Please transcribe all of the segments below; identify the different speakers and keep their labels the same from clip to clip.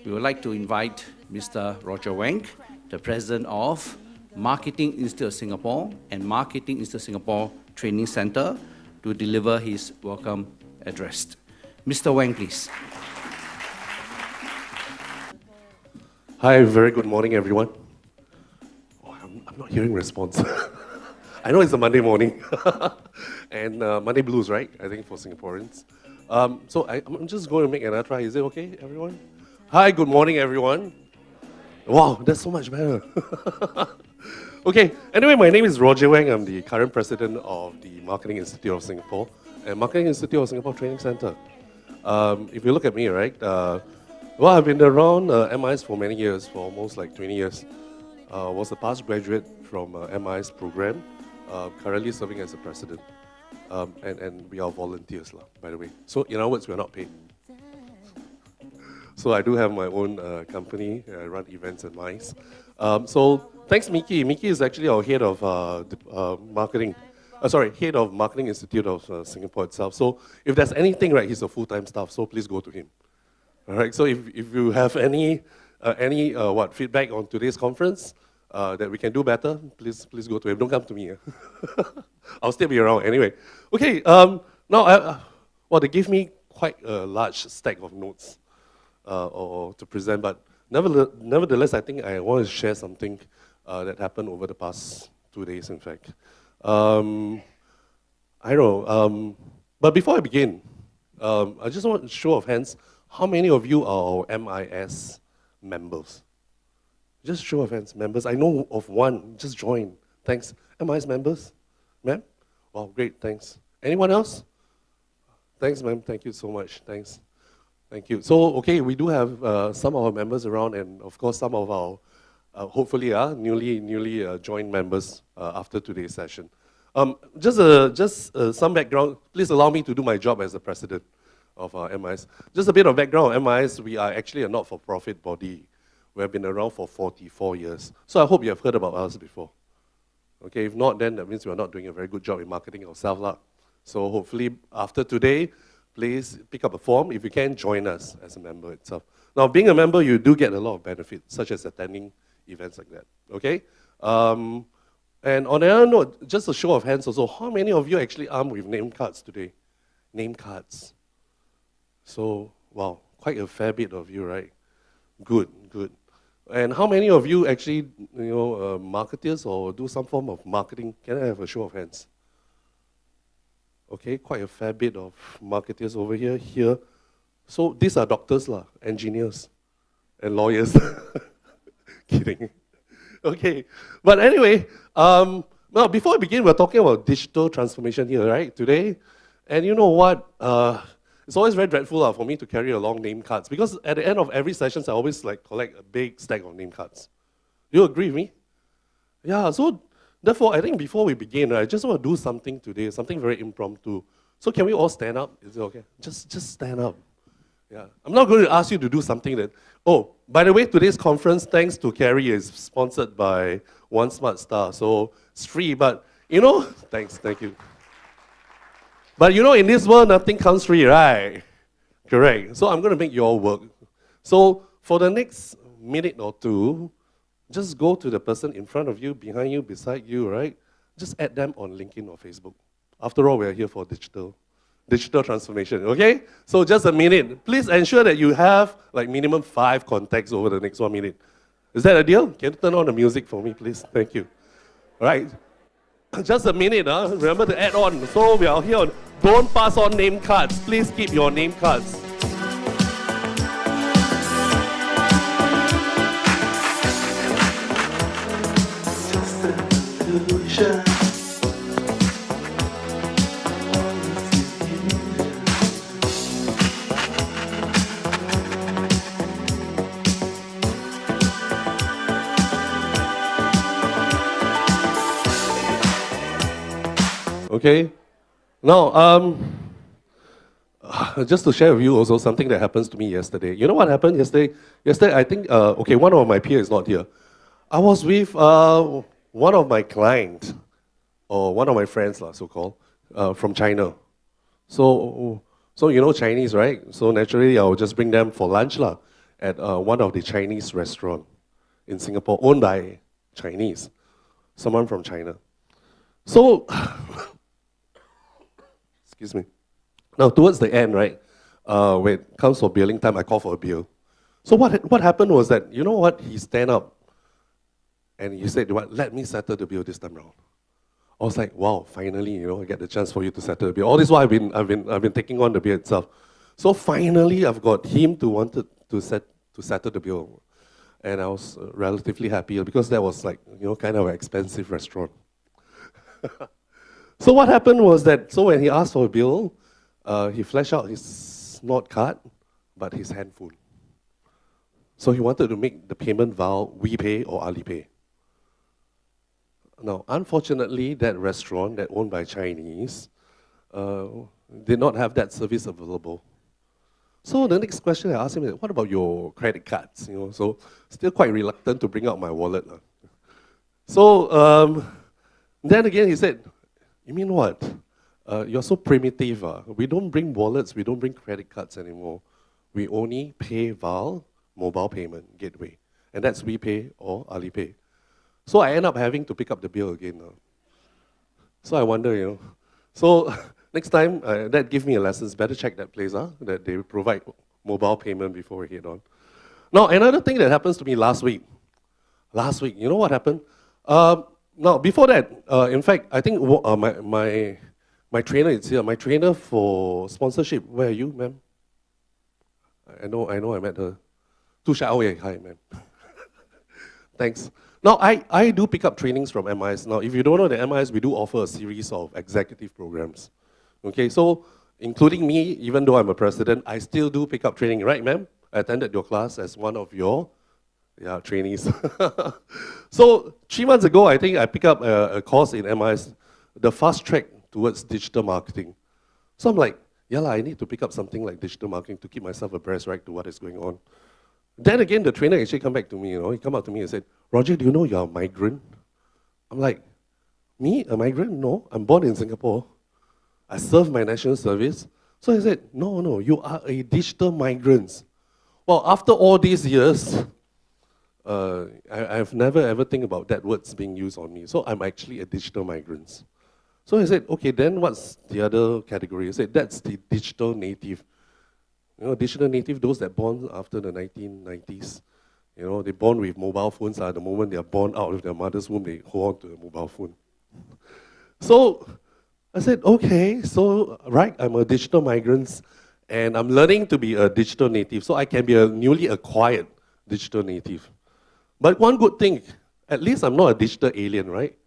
Speaker 1: we would like to invite Mr. Roger Wang, the President of Marketing Institute of Singapore and Marketing Institute of Singapore Training Center, to deliver his welcome address. Mr. Wang, please.
Speaker 2: Hi, very good morning, everyone. Oh, I'm not hearing response. I know it's a Monday morning, and Monday blues, right? I think for Singaporeans. So I'm just going to make another try. Is it okay, everyone? Hi, good morning, everyone. Wow, that's so much better. Okay, anyway, my name is Roger Wang. I'm the current president of the Marketing Institute of Singapore and Marketing Institute of Singapore Training Center. If you look at me, right, well, I've been around MIS for many years, for almost like 20 years. Was a past graduate from MIS program, currently serving as the president. And we are volunteers, by the way. So in other words, we are not paid. So I do have my own company. I run events at MIS. So thanks, Mickey. Mickey is actually our head of marketing. Head of Marketing Institute of Singapore itself. So if there's anything, right, he's a full-time staff. So please go to him. All right. So if you have any feedback on today's conference that we can do better, please go to him. Don't come to me. I'll still be around anyway. Okay. Now, they gave me quite a large stack of notes or to present, but nevertheless, I think I want to share something that happened over the past 2 days. In fact, I don't know. But before I begin, I just want a show of hands. How many of you are our MIS members? Just show of hands, members. I know of one, just join. Thanks. MIS members? Ma'am? Wow, great, thanks. Anyone else? Thanks, ma'am, thank you so much, thanks. Thank you. So, okay, we do have some of our members around, and of course some of our, hopefully, newly joined members after today's session. Just some background. Please allow me to do my job as the president of MIS. Just a bit of background on MIS. We are actually a not-for-profit body. We have been around for 44 years. So I hope you have heard about us before. Okay, if not, then that means we are not doing a very good job in marketing ourselves. So hopefully after today, please pick up a form. If you can, join us as a member itself. Now, being a member, you do get a lot of benefits, such as attending events like that. Okay? And on another note, just a show of hands also, how many of you actually armed with name cards today? Name cards. So, wow, quite a fair bit of you, right? Good, good. And how many of you actually, marketers or do some form of marketing? Can I have a show of hands? Okay, quite a fair bit of marketers over here. So these are doctors, engineers, and lawyers. Kidding. Okay, but anyway, now before I begin, we're talking about digital transformation here, right, today. And you know what? It's always very dreadful for me to carry along name cards, because at the end of every session, I always collect a big stack of name cards. Do you agree with me? Yeah, so therefore, I think before we begin, I just want to do something today, something very impromptu. So can we all stand up? Is it okay? Just stand up. Yeah. I'm not going to ask you to do something that... Oh, by the way, today's conference, thanks to Carrie, is sponsored by One Smart Star. So it's free, but thanks, thank you. But in this world, nothing comes free, right? Correct. So I'm going to make you all work. So for the next minute or two, just go to the person in front of you, behind you, beside you, right? Just add them on LinkedIn or Facebook. After all, we're here for digital transformation, okay? So just a minute. Please ensure that you have minimum 5 contacts over the next 1 minute. Is that a deal? Can you turn on the music for me, please? Thank you. All right. Just a minute, remember to add on. So we are here on Don't Pass On Name Cards. Please keep your name cards. Okay. Now, just to share with you also something that happens to me yesterday. You know what happened yesterday? Yesterday, I think, one of my peers is not here. I was with one of my clients, or one of my friends, so-called, from China. So Chinese, right? So naturally, I'll just bring them for lunch, at one of the Chinese restaurants in Singapore, owned by Chinese, someone from China. So, excuse me. Now, towards the end, right, when it comes for billing time, I call for a bill. So what happened was that, you know what, he stand up and he said, "What? Let me settle the bill this time around." I was like, wow, finally, you know, I get the chance for you to settle the bill. All this while I've been taking on the bill itself. So finally, I've got him to settle the bill. And I was relatively happy because that was like, you know, kind of an expensive restaurant. So what happened was that, so when he asked for a bill, he flashed out his not card, but his handphone. So he wanted to make the payment via WePay or Alipay. Now, unfortunately, that restaurant that owned by Chinese did not have that service available. So the next question I asked him is, what about your credit cards? You know, so still quite reluctant to bring out my wallet. So then again he said, "You mean what? You're so primitive. We don't bring wallets, we don't bring credit cards anymore. We only pay via mobile payment gateway. And that's WePay or Alipay." So I end up having to pick up the bill again. So I wonder, you know. So next time, that give me a lesson. Better check that place, that they provide mobile payment before we head on. Now, another thing that happens to me last week, you know what happened? Now, before that, in fact, I think my trainer is here. My trainer for sponsorship, where are you, ma'am? I know I met her. Tusha, oh yeah, hi, ma'am. Thanks. Now, I do pick up trainings from MIS. Now, if you don't know the MIS, we do offer a series of executive programs. Okay, so including me, even though I'm a president, I still do pick up training, right, ma'am? I attended your class as one of your trainees. So 3 months ago, I think I picked up a course in MIS, the fast track towards digital marketing. So I'm like, I need to pick up something like digital marketing to keep myself abreast, right, to what is going on. Then again, the trainer actually come back to me, he come up to me and said, "Roger, do you know you're a migrant?" I'm like, "Me, a migrant? No, I'm born in Singapore. I serve my national service." So he said, no, you are a digital migrant. Well, after all these years, I've never ever think about that words being used on me. So I'm actually a digital migrant. So he said, "Okay, then what's the other category?" He said, "That's the digital native." You know, digital native, those that born after the 1990s, you know, they born with mobile phones. The moment they are born out of their mother's womb, they hold on to a mobile phone. So I said, okay, so, right, I'm a digital migrant, and I'm learning to be a digital native, so I can be a newly acquired digital native. But one good thing, at least I'm not a digital alien, right?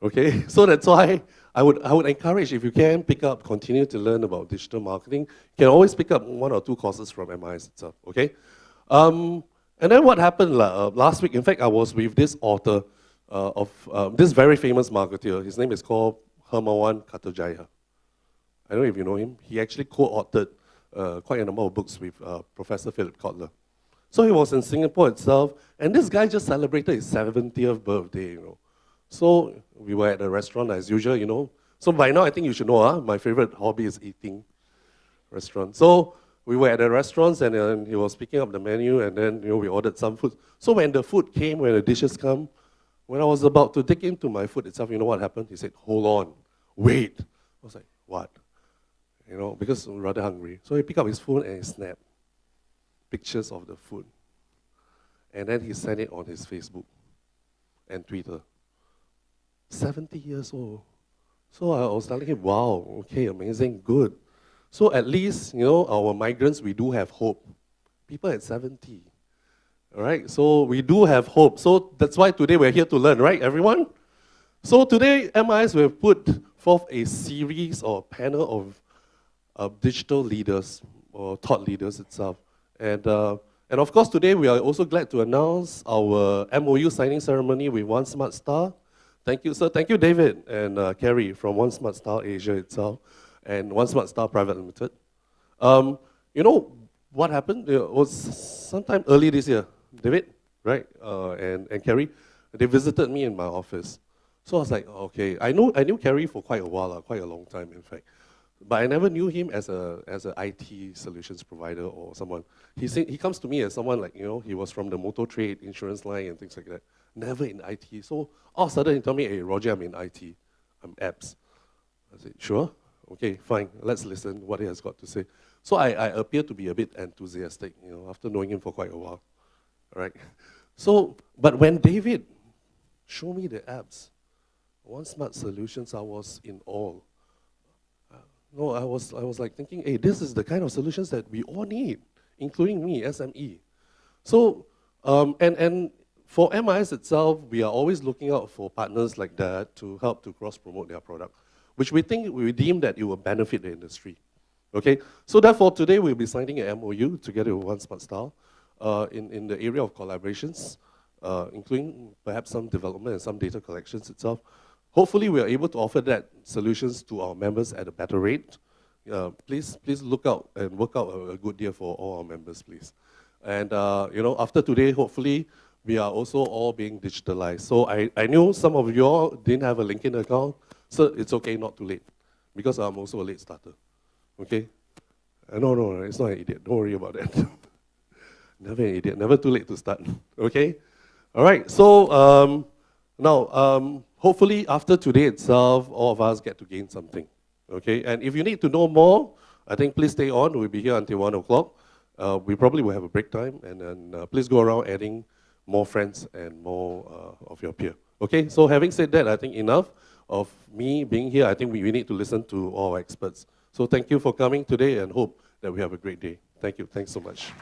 Speaker 2: Okay, so that's why I would encourage, if you can, continue to learn about digital marketing. You can always pick up 1 or 2 courses from MIS itself, okay? And then what happened last week, in fact, I was with this author of this very famous marketer. His name is called Hermawan Kartajaya. I don't know if you know him. He actually co-authored quite a number of books with Professor Philip Kotler. So he was in Singapore itself, and this guy just celebrated his 70th birthday, you know. So we were at a restaurant as usual, you know. So by now, I think you should know, my favorite hobby is eating restaurants. So we were at the restaurants, and he was picking up the menu, and then, you know, we ordered some food. So when the food came, when the dishes come, when I was about to dig into my food itself, you know what happened? He said, "Hold on, wait." I was like, "What?" You know, because I'm rather hungry. So he picked up his phone and he snapped pictures of the food. And then he sent it on his Facebook and Twitter. 70 years old. So I was telling him, wow, okay, amazing, good. So at least, you know, our migrants, we do have hope. People at 70. All right, so we do have hope. So that's why today we're here to learn, right, everyone? So today, MIS, we've put forth a series or panel of digital leaders or thought leaders itself. And of course, today we are also glad to announce our MOU signing ceremony with One Smart Star. Thank you, sir. Thank you, David and Kerry from One Smart Star Asia itself and One Smart Star Private Limited. You know what happened? It was sometime early this year. David, right, and Kerry, they visited me in my office. So I was like, okay, I knew Kerry for quite a while, quite a long time, in fact. But I never knew him as a IT solutions provider or someone. He comes to me as someone like, he was from the motor trade, insurance line and things like that. Never in IT. So all of a sudden he told me, hey, Roger, I'm in IT. I'm apps. I said, sure. Okay, fine. Let's listen what he has got to say. So I appear to be a bit enthusiastic, after knowing him for quite a while. All right. So, but when David showed me the apps, One Smart Solutions, I was in awe. No, I was like thinking, hey, this is the kind of solutions that we all need, including me, SME. So, and for MIS itself, we are always looking out for partners like that to help to cross-promote their product, which we deem that it will benefit the industry. Okay, so therefore today we'll be signing an MOU together with One Smart Style in the area of collaborations, including perhaps some development and some data collections itself. Hopefully we are able to offer that solutions to our members at a better rate. Please look out and work out a good deal for all our members, please. And after today, hopefully we are also all being digitalized. So I knew some of you all didn't have a LinkedIn account, so it's okay, not too late, because I'm also a late starter. Okay? No, it's not an idiot. Don't worry about that. Never an idiot. Never too late to start. Okay? All right. So now, hopefully after today itself, all of us get to gain something. Okay? And if you need to know more, I think please stay on. We'll be here until 1 o'clock. We probably will have a break time, and then please go around adding more friends and more of your peer. Okay? So having said that, I think enough of me being here. I think we need to listen to all our experts. So thank you for coming today and hope that we have a great day. Thank you. Thanks so much.